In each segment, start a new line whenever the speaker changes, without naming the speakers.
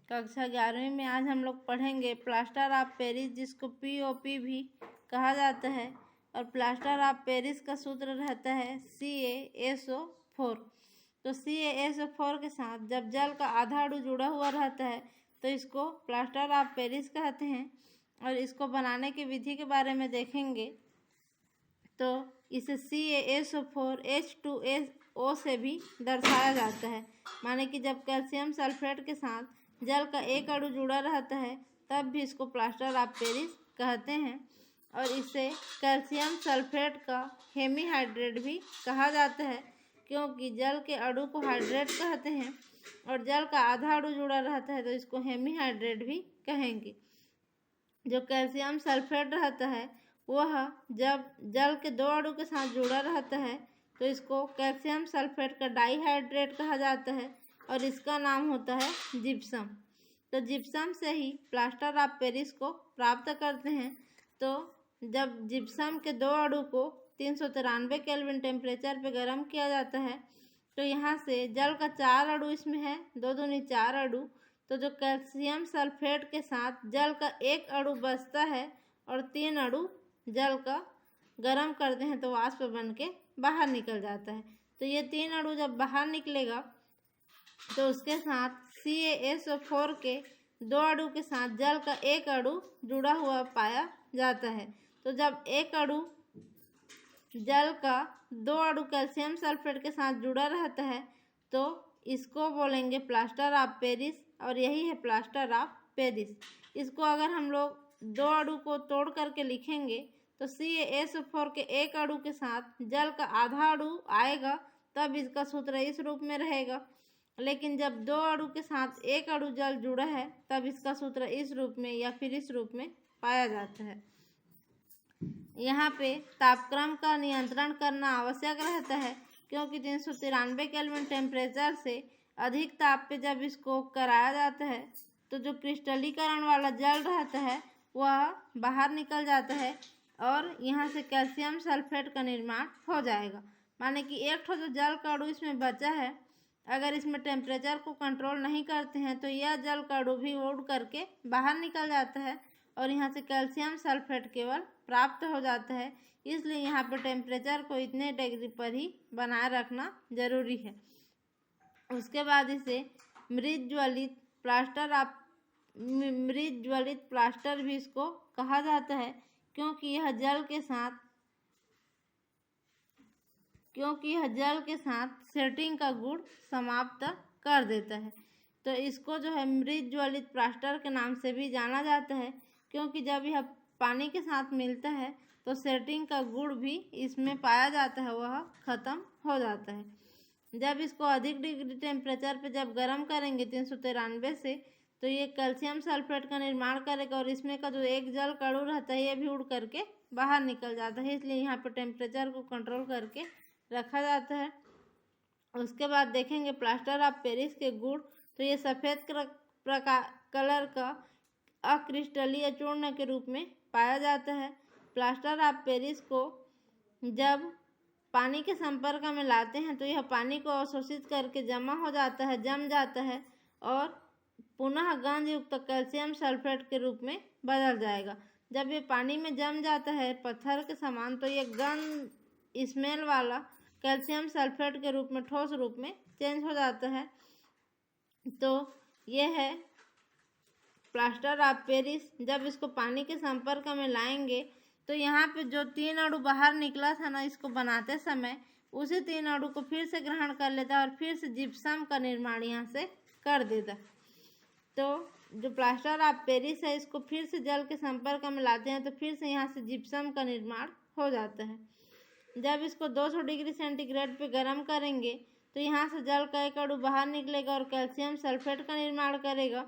कक्षा 11वीं में आज हम लोग पढ़ेंगे प्लास्टर ऑफ पेरिस, जिसको पीओपी भी कहा जाता है। और प्लास्टर ऑफ पेरिस का सूत्र रहता है CaSO4। तो CaSO4 के साथ जब जल का आधा अणु जुड़ा हुआ रहता है तो इसको प्लास्टर ऑफ पेरिस कहते हैं। और इसको बनाने की विधि के बारे में देखेंगे तो इसे CaSO4 H2SO से भी दर्शाया जाता है। माने कि जब कैल्शियम सल्फेट के साथ जल का एक अणु जुड़ा रहता है तब भी इसको प्लास्टर ऑफ पेरिस कहते हैं। और इसे कैल्शियम सल्फेट का हेमीहाइड्रेट भी कहा जाता है, क्योंकि जल के अणु को हाइड्रेट कहते हैं और जल का आधा अणु जुड़ा रहता है तो इसको हेमीहाइड्रेट भी कहेंगे। जो कैल्शियम सल्फेट रहता है वह जब जल के दो अणु के साथ जुड़ा रहता है तो इसको कैल्शियम सल्फेट का डाइहाइड्रेट कहा जाता है और इसका नाम होता है जिप्सम। तो जिप्सम से ही प्लास्टर ऑफ पेरिस को प्राप्त करते हैं। तो जब जिप्सम के दो अणु को 393 केल्विन टेम्परेचर पे गर्म किया जाता है तो यहाँ से जल का 4 अणु इसमें है, 2 दूनी 4 अणु। तो जो कैल्शियम सल्फेट के साथ जल का एक अणु बचता है और 3 अणु जल का गर्म करते हैं तो वाष्प बन के बाहर निकल जाता है। तो ये 3 अणु जब बाहर निकलेगा तो उसके साथ CaSO4 के 2 अणु के साथ जल का एक अणु जुड़ा हुआ पाया जाता है। तो जब एक अणु जल का 2 अणु कैल्शियम सल्फेट के साथ जुड़ा रहता है तो इसको बोलेंगे प्लास्टर ऑफ पेरिस, और यही है प्लास्टर ऑफ पेरिस। इसको अगर हम लोग 2 अणु को तोड़ करके लिखेंगे तो CaSO4 के एक अणु के साथ जल का आधा अणु आएगा तब इसका सूत्र इस रूप में रहेगा। लेकिन जब 2 अणु के साथ एक अणु जल जुड़ा है तब इसका सूत्र इस रूप में या फिर इस रूप में पाया जाता है। यहाँ पे तापक्रम का नियंत्रण करना आवश्यक रहता है, क्योंकि 393 केल्विन टेम्परेचर से अधिक ताप पे जब इसको कराया जाता है तो जो क्रिस्टलीकरण वाला जल रहता है वह बाहर निकल जाता है और यहाँ से कैल्शियम सल्फेट का निर्माण हो जाएगा। माने कि एक ठो जो जल का अणु इसमें बचा है, अगर इसमें टेम्परेचर को कंट्रोल नहीं करते हैं तो यह जल का अणु भी उड़ करके बाहर निकल जाता है और यहाँ से कैल्शियम सल्फेट केवल प्राप्त हो जाता है। इसलिए यहाँ पर टेम्परेचर को इतने डिग्री पर ही बनाए रखना जरूरी है। उसके बाद इसे मृत ज्वलित प्लास्टर भी इसको कहा जाता है, क्योंकि यह जल के साथ सेटिंग का गुण समाप्त कर देता है। तो इसको जो है मृत ज्वलित प्लास्टर के नाम से भी जाना जाता है, क्योंकि जब यह पानी के साथ मिलता है तो सेटिंग का गुण भी इसमें पाया जाता है, वह खत्म हो जाता है। जब इसको अधिक डिग्री टेम्परेचर पे जब गर्म करेंगे 393 से तो ये कैल्शियम सल्फेट का निर्माण करेगा और इसमें का जो एक जल का अणु रहता है ये भी उड़ करके बाहर निकल जाता है। इसलिए यहाँ पर टेम्परेचर को कंट्रोल करके रखा जाता है। उसके बाद देखेंगे प्लास्टर ऑफ पेरिस के गुण। तो ये सफ़ेद कलर का अक्रिस्टलीय चूर्ण के रूप में पाया जाता है। प्लास्टर ऑफ पेरिस को जब पानी के संपर्क में लाते हैं तो यह पानी को अवशोषित करके जम जाता है और पुनः गंध युक्त कैल्शियम सल्फेट के रूप में बदल जाएगा। जब ये पानी में जम जाता है पत्थर के समान तो ये गंध स्मेल वाला कैल्शियम सल्फेट के रूप में ठोस रूप में चेंज हो जाता है। तो ये है प्लास्टर ऑफ पेरिस। जब इसको पानी के संपर्क में लाएंगे तो यहाँ पे जो 3 अणु बाहर निकला था ना, इसको बनाते समय उसी 3 अणु को फिर से ग्रहण कर लेता है और फिर से जिप्सम का निर्माण यहाँ से कर देता। तो जो प्लास्टर ऑफ पेरिस है इसको फिर से जल के संपर्क में लाते हैं तो फिर से यहाँ से जिप्सम का निर्माण हो जाता है। जब इसको 200 डिग्री सेंटीग्रेड पे गर्म करेंगे तो यहाँ से जल का एक अणु बाहर निकलेगा और कैल्शियम सल्फेट का निर्माण करेगा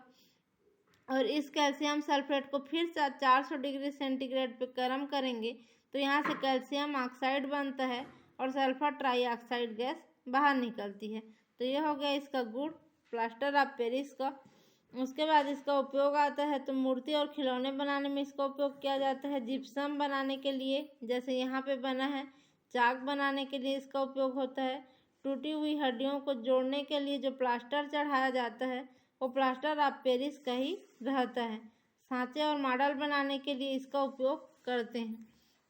और इस कैल्शियम सल्फेट को फिर से 400 डिग्री सेंटीग्रेड पे गर्म करेंगे तो यहाँ से कैल्शियम ऑक्साइड बनता है और सल्फर ट्राईऑक्साइड गैस बाहर निकलती है। तो यह हो गया इसका गुण प्लास्टर ऑफ पेरिस का। उसके बाद इसका उपयोग आता है तो मूर्ति और खिलौने बनाने में इसका उपयोग किया जाता है। जिप्सम बनाने के लिए जैसे यहाँ पे बना है, चाक बनाने के लिए इसका उपयोग होता है। टूटी हुई हड्डियों को जोड़ने के लिए जो प्लास्टर चढ़ाया जाता है वो प्लास्टर ऑफ पेरिस का ही रहता है। सांचे और मॉडल बनाने के लिए इसका उपयोग करते हैं।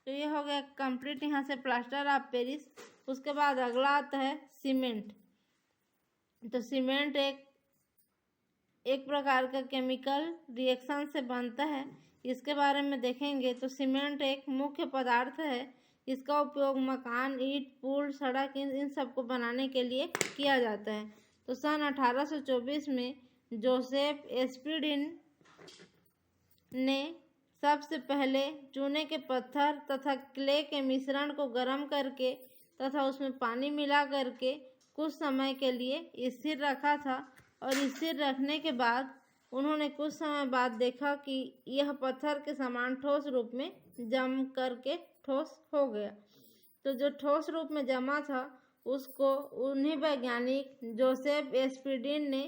तो ये हो गया कंप्लीट यहाँ से प्लास्टर ऑफ पेरिस। उसके बाद अगला आता है सीमेंट। तो सीमेंट एक प्रकार का केमिकल रिएक्शन से बनता है। इसके बारे में देखेंगे तो सीमेंट एक मुख्य पदार्थ है। इसका उपयोग मकान, ईंट, पुल, सड़क इन सबको बनाने के लिए किया जाता है। तो सन 1824 में जोसेफ एस्पिरिन ने सबसे पहले चूने के पत्थर तथा क्ले के मिश्रण को गर्म करके तथा उसमें पानी मिला करके कुछ समय के लिए स्थिर रखा था। और स्थिर रखने के बाद उन्होंने कुछ समय बाद देखा कि यह पत्थर के समान ठोस रूप में जम करके ठोस हो गया। तो जो ठोस रूप में जमा था उसको उन्हीं वैज्ञानिक जोसेफ एस्पिरिन ने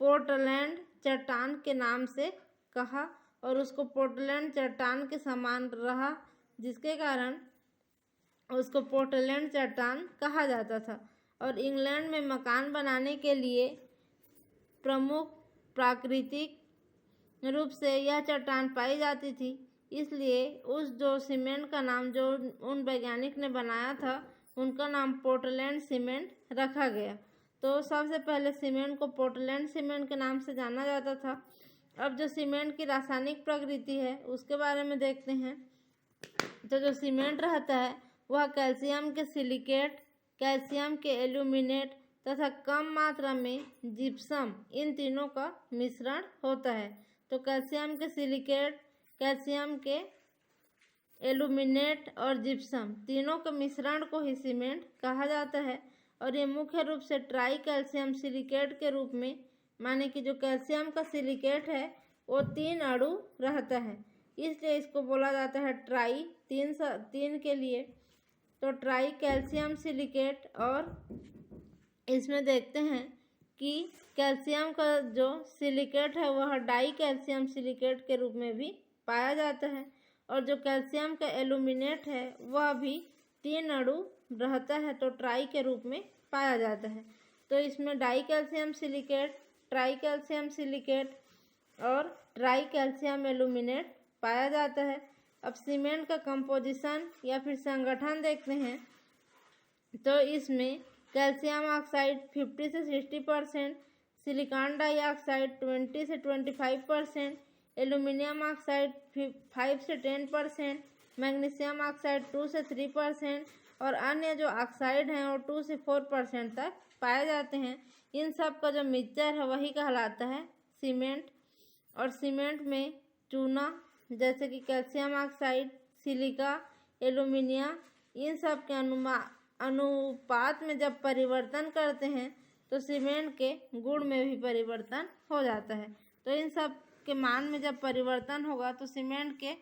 पोर्टलैंड चट्टान के नाम से कहा और उसको पोर्टलैंड चट्टान के समान रहा, जिसके कारण उसको पोर्टलैंड चट्टान कहा जाता था। और इंग्लैंड में मकान बनाने के लिए प्रमुख प्राकृतिक रूप से यह चट्टान पाई जाती थी। इसलिए उस जो सीमेंट का नाम जो उन वैज्ञानिक ने बनाया था उनका नाम पोर्टलैंड सीमेंट रखा गया। तो सबसे पहले सीमेंट को पोर्टलैंड सीमेंट के नाम से जाना जाता था। अब जो सीमेंट की रासायनिक प्रकृति है उसके बारे में देखते हैं। तो जो सीमेंट रहता है वह कैल्शियम के सिलिकेट, कैल्शियम के एल्यूमिनेट तथा कम मात्रा में जिप्सम, इन तीनों का मिश्रण होता है। तो कैल्शियम के सिलिकेट, कैल्शियम के एल्यूमिनेट और जिप्सम तीनों के मिश्रण को ही सीमेंट कहा जाता है। और ये मुख्य रूप से ट्राई कैल्शियम सिलिकेट के रूप में, माने कि जो कैल्शियम का सिलिकेट है वो 3 अणु रहता है, इसलिए इसको बोला जाता है ट्राई, 3 के लिए। तो ट्राई कैल्शियम सिलिकेट। और इसमें देखते हैं कि कैल्शियम का जो सिलिकेट है वह डाई कैल्शियम सिलिकेट के रूप में भी पाया जाता है। और जो कैल्शियम का एल्यूमिनेट है वह भी 3 अणु रहता है, तो ट्राई के रूप में पाया जाता है। तो इसमें die calcium silicate, try calcium silicate और ट्राई कैल्शियम एल्यूमिनेट पाया जाता है। अब सीमेंट का कंपोजिशन या फिर संगठन देखते हैं। तो इसमें कैल्शियम ऑक्साइड 50 से 60%, सिलिकॉन डाइऑक्साइड 20 से 25%, एल्यूमिनियम ऑक्साइड 5 से 10%, मैग्नीशियम ऑक्साइड 2 से 3% और अन्य जो ऑक्साइड हैं वो 2 से 4% तक पाए जाते हैं। इन सब का जो मिक्सचर है वही कहलाता है सीमेंट। और सीमेंट में चूना जैसे कि कैल्शियम ऑक्साइड, सिलिका, एल्यूमिनियम, इन सब के अनुपात में जब परिवर्तन करते हैं तो सीमेंट के गुण में भी परिवर्तन हो जाता है। तो इन सब के मान में जब परिवर्तन होगा तो सीमेंट के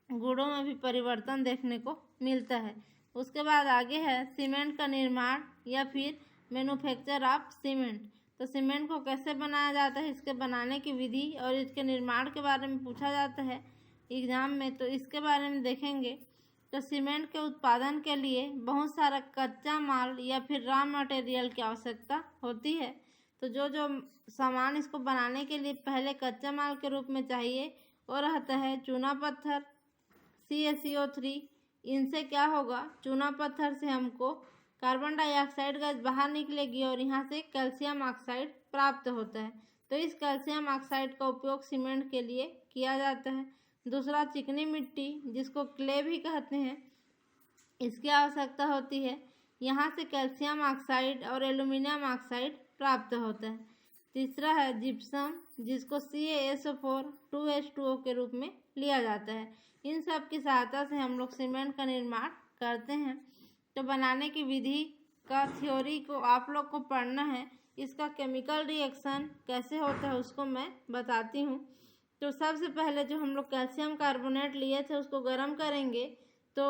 गुणों में भी परिवर्तन देखने को मिलता है। उसके बाद आगे है सीमेंट का निर्माण या फिर मैन्युफैक्चर ऑफ सीमेंट। तो सीमेंट को कैसे बनाया जाता है, इसके बनाने की विधि और इसके निर्माण के बारे में पूछा जाता है एग्जाम में, तो इसके बारे में देखेंगे। तो सीमेंट के उत्पादन के लिए बहुत सारा कच्चा माल या फिर रॉ मटेरियल की आवश्यकता होती है। तो जो जो सामान इसको बनाने के लिए पहले कच्चा माल के रूप में चाहिए वो रहता है चूना पत्थर, CaCO3। इनसे क्या होगा, चूना पत्थर से हमको कार्बन डाइऑक्साइड गैस बाहर निकलेगी और यहाँ से कैल्शियम ऑक्साइड प्राप्त होता है। तो इस कैल्शियम ऑक्साइड का उपयोग सीमेंट के लिए किया जाता है। दूसरा चिकनी मिट्टी जिसको क्ले भी कहते हैं, इसकी आवश्यकता होती है। यहाँ से कैल्शियम ऑक्साइड और एल्यूमिनियम ऑक्साइड प्राप्त होता है। तीसरा है जिप्सम जिसको CaSO4 2H2O के रूप में लिया जाता है। इन सब की सहायता से हम लोग सीमेंट का निर्माण करते हैं। तो बनाने की विधि का थ्योरी को आप लोग को पढ़ना है। इसका केमिकल रिएक्शन कैसे होता है उसको मैं बताती हूँ। तो सबसे पहले जो हम लोग कैल्शियम कार्बोनेट लिए थे उसको गर्म करेंगे। तो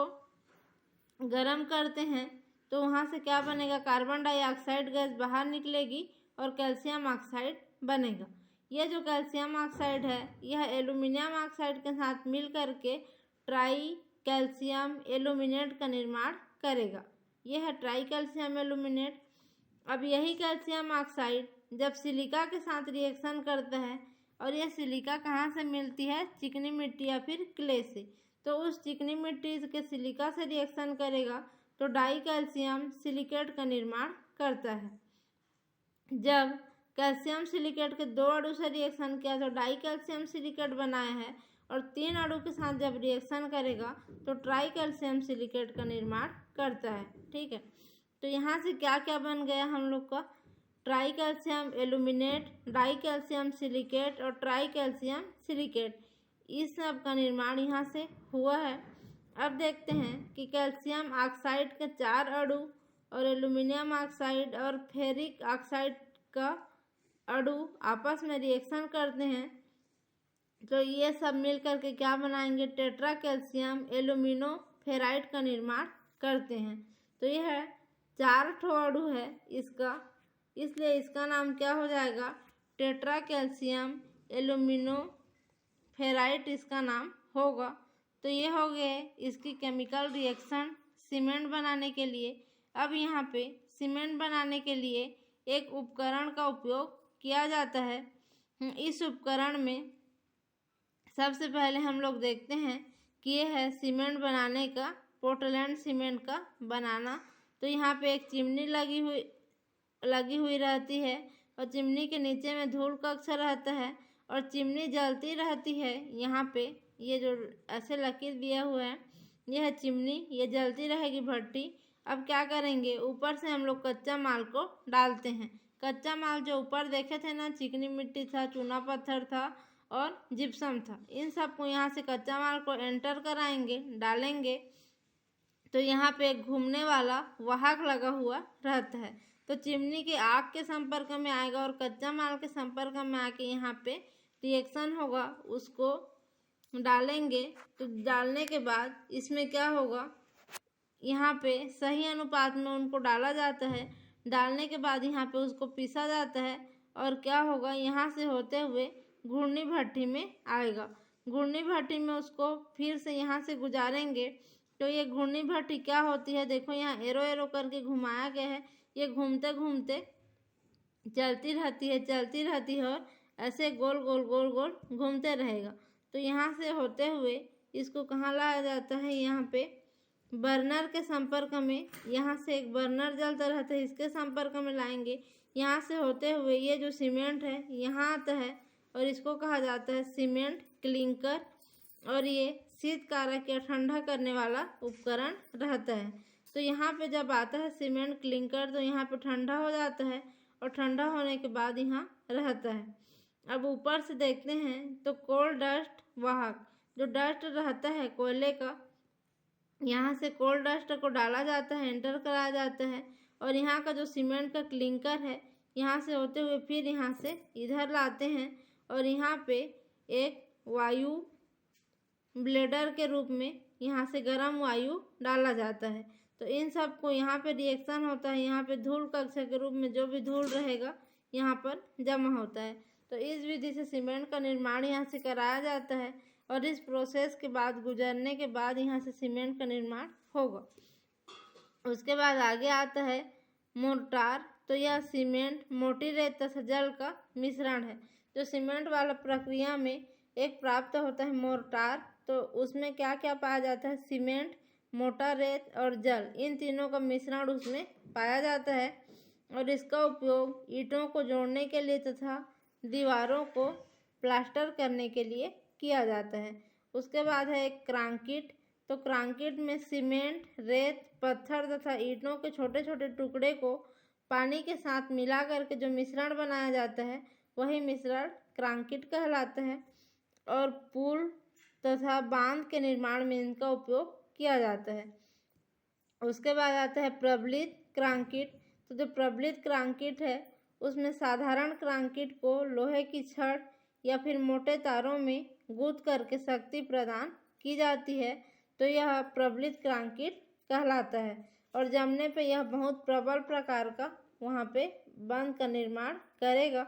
गर्म करते हैं तो वहाँ से क्या बनेगा, कार्बन डाइऑक्साइड गैस बाहर निकलेगी और कैल्शियम ऑक्साइड बनेगा। यह जो कैल्शियम ऑक्साइड है यह एल्यूमिनियम ऑक्साइड के साथ मिल करके ट्राई कैल्शियम एल्यूमिनेट का निर्माण करेगा। यह है ट्राई कैल्शियम एल्यूमिनेट। अब यही कैल्शियम ऑक्साइड जब सिलिका के साथ रिएक्शन करता है, और यह सिलिका कहाँ से मिलती है, चिकनी मिट्टी या फिर क्ले से, तो उस चिकनी मिट्टी के सिलिका से रिएक्शन करेगा तो डाई कैल्शियम सिलिकेट का निर्माण करता है। जब कैल्शियम सिलिकेट के 2 अणु से रिएक्शन किया तो डाई कैल्शियम सिलिकेट बनाया है, और 3 अणु के साथ जब रिएक्शन करेगा तो ट्राई कैल्शियम सिलिकेट का निर्माण करता है। ठीक है, तो यहाँ से क्या क्या बन गया हम लोग का, try calcium aluminate, die calcium silicate और ट्राई कैल्शियम सिलिकेट, इस सब का निर्माण यहाँ से हुआ है। अब देखते हैं कि कैल्शियम ऑक्साइड के 4 अणु और एल्यूमिनियम ऑक्साइड और फेरिक ऑक्साइड का अणु आपस में रिएक्शन करते हैं तो ये सब मिल करके क्या बनाएंगे, टेट्रा कैल्शियम एल्यूमिनो फेराइड का निर्माण करते हैं। तो यह 4 ठो अणु है इसका, इसलिए इसका नाम क्या हो जाएगा, टेट्रा कैल्शियम एल्यूमिनो फेराइड इसका नाम होगा। तो ये हो गए इसकी केमिकल रिएक्शन सीमेंट बनाने के लिए। अब यहाँ पे सीमेंट बनाने के लिए एक उपकरण का उपयोग किया जाता है। इस उपकरण में सबसे पहले हम लोग देखते हैं कि यह है सीमेंट बनाने का, पोर्टलैंड सीमेंट का बनाना। तो यहाँ पे एक चिमनी लगी हुई रहती है, और चिमनी के नीचे में धूल कक्ष रहता है, और चिमनी जलती रहती है। यहाँ पे ये जो ऐसे लकीर दिया हुआ है, यह चिमनी, ये जलती रहेगी भट्टी। अब क्या करेंगे, ऊपर से हम लोग कच्चा माल को डालते हैं। कच्चा माल जो ऊपर देखे थे ना, चिकनी मिट्टी था, चूना पत्थर था और जिप्सम था, इन सब को यहाँ से कच्चा माल को एंटर कराएंगे, डालेंगे। तो यहाँ पे एक घूमने वाला वाहक लगा हुआ रहता है, तो चिमनी के आग के संपर्क में आएगा और कच्चा माल के संपर्क में आके यहाँ पे रिएक्शन होगा, उसको डालेंगे। तो डालने के बाद इसमें क्या होगा, यहाँ पे सही अनुपात में उनको डाला जाता है। डालने के बाद यहाँ पे उसको पीसा जाता है, और क्या होगा, यहाँ से होते हुए घूर्णी भट्टी में आएगा। घूर्णी भट्टी में उसको फिर से यहाँ से गुजारेंगे। तो ये घूर्णी भट्टी क्या होती है, देखो यहाँ एरो एरो करके घुमाया गया है। ये घूमते घूमते चलती रहती है और ऐसे गोल गोल गोल गोल घूमते रहेगा। तो यहाँ से होते हुए इसको कहाँ लाया जाता है, यहाँ पे बर्नर के संपर्क में, यहाँ से एक बर्नर जलता रहता है, इसके संपर्क में लाएंगे। यहाँ से होते हुए ये जो सीमेंट है यहाँ आता है, और इसको कहा जाता है सीमेंट क्लिंकर। और ये शीत कारक या ठंडा करने वाला उपकरण रहता है। तो यहाँ पे जब आता है सीमेंट क्लिंकर तो यहाँ पे ठंडा हो जाता है, और ठंडा होने के बाद यहाँ रहता है। अब ऊपर से देखते हैं तो कोल डस्ट वाहक, जो डस्ट रहता है कोयले का, यहाँ से कोल डस्ट को डाला जाता है, एंटर कराया जाता है। और यहाँ का जो सीमेंट का क्लिंकर है, यहाँ से होते हुए फिर यहाँ से इधर लाते हैं, और यहाँ पे एक वायु ब्लेडर के रूप में यहाँ से गर्म वायु डाला जाता है। तो इन सब को यहाँ पे रिएक्शन होता है। यहाँ पे धूल कक्ष के रूप में जो भी धूल रहेगा यहाँ पर जमा होता है। तो इस विधि से सीमेंट का निर्माण यहाँ से कराया जाता है, और इस प्रोसेस के बाद गुजरने के बाद यहाँ से सीमेंट का निर्माण होगा। उसके बाद आगे आता है मोर्टार। तो यह सीमेंट, मोटी रेत तथा जल का मिश्रण है। जो सीमेंट वाला प्रक्रिया में एक प्राप्त होता है मोर्टार, तो उसमें क्या क्या पाया जाता है, सीमेंट, मोटा रेत और जल, इन तीनों का मिश्रण उसमें पाया जाता है। और इसका उपयोग ईंटों को जोड़ने के लिए तथा दीवारों को प्लास्टर करने के लिए किया जाता है। उसके बाद है एक क्रांकिट। तो क्रांकिट में सीमेंट, रेत, पत्थर तथा ईंटों के छोटे छोटे टुकड़े को पानी के साथ मिला करके जो मिश्रण बनाया जाता है, वही मिश्रण क्रांकिट कहलाता है। और पुल तथा बांध के निर्माण में इनका उपयोग किया जाता है। उसके बाद आता है प्रबलित क्रांकिट। तो जो प्रबलित क्रांकिट है उसमें साधारण क्रांकिट को लोहे की छड़ या फिर मोटे तारों में गूंथ करके शक्ति प्रदान की जाती है, तो यह प्रबलित क्रांकिट कहलाता है। और जमने पे यह बहुत प्रबल प्रकार का वहाँ पे बंध का निर्माण करेगा।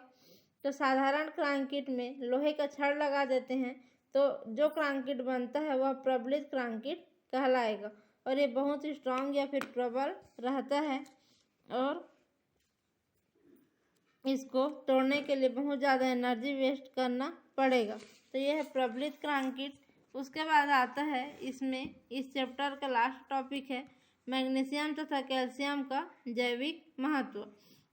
तो साधारण क्रांकिट में लोहे का छड़ लगा देते हैं, तो जो क्रांकिट बनता है वह प्रबलित क्रांकिट कहलाएगा, और ये बहुत ही स्ट्रांग या फिर प्रबल रहता है। और इसको तोड़ने के लिए बहुत ज़्यादा एनर्जी वेस्ट करना पड़ेगा। तो यह है प्रबलित क्रांकीट। उसके बाद आता है इसमें इस चैप्टर का लास्ट टॉपिक है मैग्नीशियम तथा कैल्शियम का जैविक महत्व।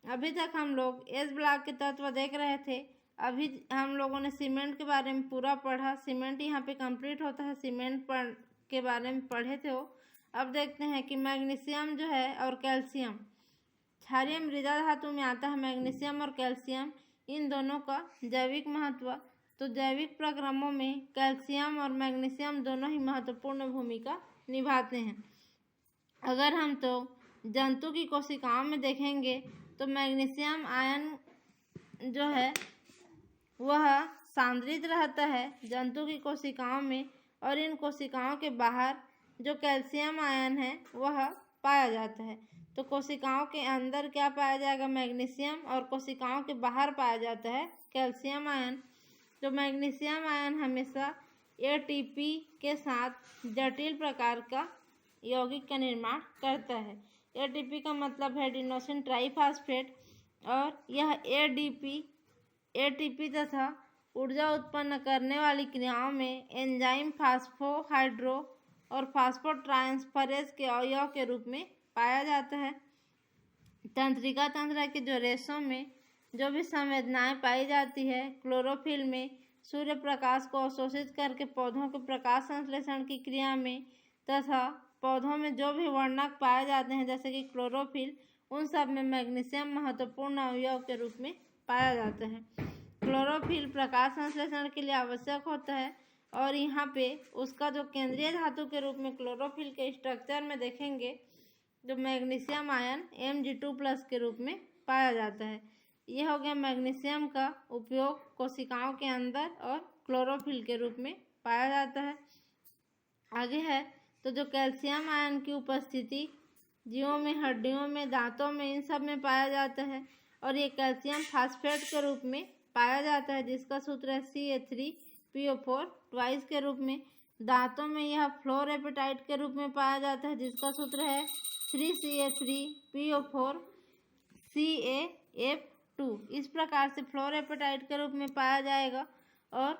अभी तक हम लोग एस ब्लॉक के तत्व देख रहे थे। अभी हम लोगों ने सीमेंट के बारे में पूरा पढ़ा। सीमेंट यहाँ पे कंप्लीट होता है। सीमेंट के बारे में पढ़े थे वो। अब देखते हैं कि मैग्नीशियम जो है और कैल्शियम क्षारीय मृदा धातु में आता है। मैग्नीशियम और कैल्शियम इन दोनों का जैविक महत्व। तो जैविक प्रक्रमों में कैल्शियम और मैग्नीशियम दोनों ही महत्वपूर्ण भूमिका निभाते हैं। अगर हम तो जंतु की कोशिकाओं में देखेंगे तो मैग्नीशियम आयन जो है वह सांद्रित रहता है जंतु की कोशिकाओं में, और इन कोशिकाओं के बाहर जो कैल्शियम आयन है वह पाया जाता है। तो कोशिकाओं के अंदर क्या पाया जाएगा? मैग्नीशियम, और कोशिकाओं के बाहर पाया जाता है कैल्शियम आयन। तो मैग्नीशियम आयन हमेशा एटीपी के साथ जटिल प्रकार का यौगिक का निर्माण करता है। एटीपी का मतलब है एडिनोसिन ट्राइफॉस्फेट, और यह एटीपी तथा ऊर्जा उत्पन्न करने वाली क्रियाओं में एंजाइम फास्फोहाइड्रो और फास्फोट्रांसफरेज के अवयव के रूप में पाया जाता है। तंत्रिका तंत्र के जो रेशों में जो भी संवेदनाएं पाई जाती है, क्लोरोफिल में सूर्य प्रकाश को अवशोषित करके पौधों के प्रकाश संश्लेषण की क्रिया में, तथा पौधों में जो भी वर्णक पाए जाते हैं जैसे कि क्लोरोफिल, उन सब में मैग्नीशियम महत्वपूर्ण अवयव के रूप में पाया जाता है। क्लोरोफिल प्रकाश संश्लेषण के लिए आवश्यक होता है, और यहाँ पे उसका जो केंद्रीय धातु के रूप में क्लोरोफिल के स्ट्रक्चर में देखेंगे जो मैग्नीशियम आयन Mg2+ के रूप में पाया जाता है। यह हो गया मैग्नीशियम का उपयोग कोशिकाओं के अंदर और क्लोरोफिल के रूप में पाया जाता है। आगे है तो जो कैल्शियम आयन की उपस्थिति जीवों में, हड्डियों में, दांतों में, इन सब में पाया जाता है, और ये कैल्शियम फास्फेट के रूप में पाया जाता है जिसका सूत्र है CA3PO4 ट्वाइस के रूप में। दांतों में यह फ्लोरेपेटाइट के रूप में पाया जाता है जिसका सूत्र है 3CA3PO4 CaF2। इस प्रकार से फ्लोरेपेटाइट के रूप में पाया जाएगा। और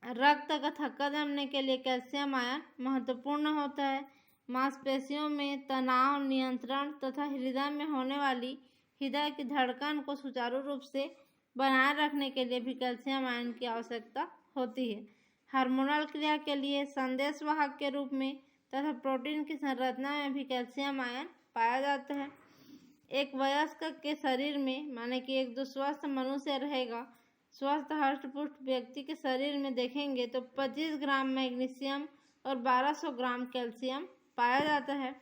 रक्त का थक्का जमने के लिए कैल्शियम आयन महत्वपूर्ण होता है। मांसपेशियों में तनाव नियंत्रण तथा हृदय में होने वाली हृदय की धड़कन को सुचारू रूप से बनाए रखने के लिए भी कैल्शियम आयन की आवश्यकता होती है। हार्मोनल क्रिया के लिए संदेशवाहक के रूप में तथा प्रोटीन की संरचना में भी कैल्शियम आयन पाया जाता है। एक वयस्क के शरीर में, माने कि एक जो स्वस्थ मनुष्य रहेगा, स्वस्थ हष्ट-पुष्ट व्यक्ति के शरीर में देखेंगे तो 25 ग्राम मैग्नीशियम और 1200 ग्राम कैल्शियम पाया जाता है।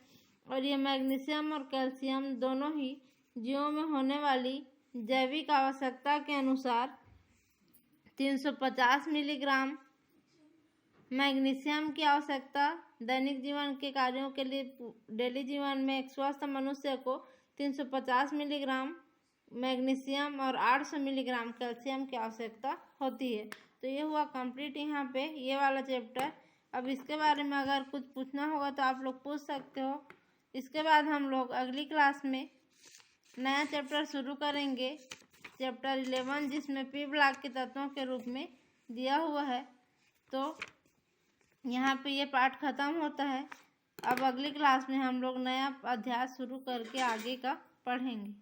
और ये मैग्नीशियम और कैल्शियम दोनों ही जीवों में होने वाली जैविक आवश्यकता के अनुसार 350 मिलीग्राम मैग्नीशियम की आवश्यकता दैनिक जीवन के कार्यों के लिए, डेली जीवन में एक स्वस्थ मनुष्य को 350 मिलीग्राम मैग्नीशियम और 800 मिलीग्राम कैल्शियम की आवश्यकता होती है। तो ये हुआ कंप्लीट यहाँ पे ये वाला चैप्टर। अब इसके बारे में अगर कुछ पूछना होगा तो आप लोग पूछ सकते हो। इसके बाद हम लोग अगली क्लास में नया चैप्टर शुरू करेंगे, चैप्टर 11, जिसमें पी ब्लॉक के तत्वों के रूप में दिया हुआ है। तो यहाँ पे ये पार्ट ख़त्म होता है। अब अगली क्लास में हम लोग नया अध्याय शुरू करके आगे का पढ़ेंगे।